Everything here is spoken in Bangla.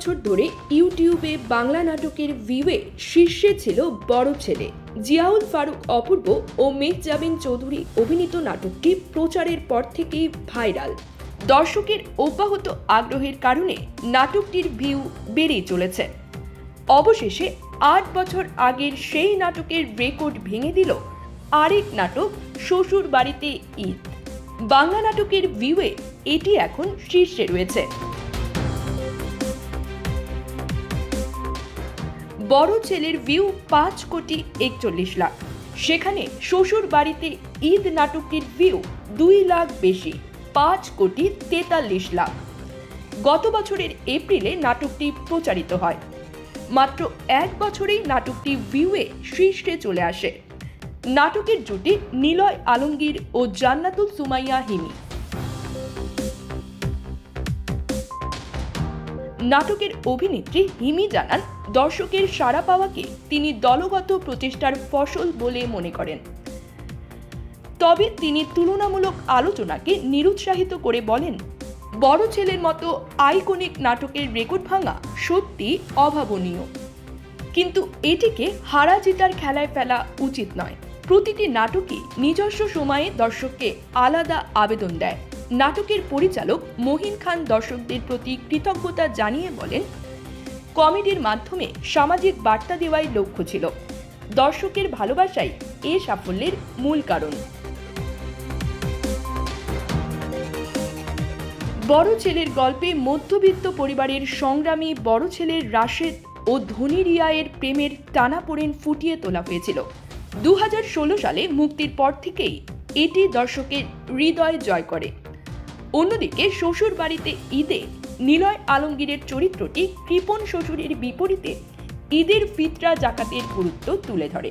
বছর ধরে ইউটিউবে বাংলা নাটকের ভিউয়ে শীর্ষে ছিল বড় ছেলে। জিয়াউল ফারুক অপূর্ব ও মেহজাবিন চৌধুরী অভিনীত নাটকটি প্রচারের পর থেকেই ভাইরাল। দর্শকের অব্যাহত আগ্রহের কারণে নাটকটির ভিউ বেড়েই চলেছে। অবশেষে ৮ বছর আগের সেই নাটকের রেকর্ড ভেঙে দিল আরেক নাটক শ্বশুর বাড়িতে ঈদ। বাংলা নাটকের ভিউয়ে এটি এখন শীর্ষে রয়েছে। বড় ছেলের ভিউ ৫,৪১,০০,০০০, সেখানে শ্বশুর বাড়িতে ঈদ নাটকটির ভিউ ২ লাখ বেশি, ৫,৪৩,০০,০০০। গত বছরের এপ্রিলে নাটকটি প্রচারিত হয়। মাত্র ১ বছরেই নাটকটি ভিউয়ে শীর্ষে চলে আসে। নাটকের জুটি নিলয় আলমগীর ও জান্নাতুল সুমাইয়া হিমি। নাটকের অভিনেত্রী হিমি জানান, দর্শকের সাড়া পাওয়াকে তিনি দলগত প্রচেষ্টার ফসল বলে মনে করেন। তবে তিনি তুলনামূলক আলোচনাকে নিরুৎসাহিত করে বলেন, বড় ছেলের মতো আইকনিক নাটকের রেকর্ড ভাঙা সত্যি অভাবনীয়, কিন্তু এটিকে হারা জেতার খেলায় ফেলা উচিত নয়। প্রতিটি নাটকই নিজস্ব সময়ে দর্শককে আলাদা আবেদন দেয়। নাটকের পরিচালক মহিন খান দর্শকদের প্রতি কৃতজ্ঞতা জানিয়ে বলেন, কমেডির মাধ্যমে সামাজিক বার্তা দেওয়াই লক্ষ্য ছিল। দর্শকের ভালোবাসাই এ সাফল্যের মূল কারণ। বড় ছেলের গল্পে মধ্যবিত্ত পরিবারের সংগ্রামী বড় ছেলের রাশেদ ও ধনী রিয়ায়ের প্রেমের টানাপোড়েন ফুটিয়ে তোলা হয়েছিল। ২০১৬ সালে মুক্তির পর থেকেই এটি দর্শকের হৃদয় জয় করে। অন্যদিকে শ্বশুর বাড়িতে ঈদে নিলয় আলমগীরের চরিত্রটি কৃপণ শ্বশুরের বিপরীতে ঈদের ফিতরা জাকাতের গুরুত্ব তুলে ধরে।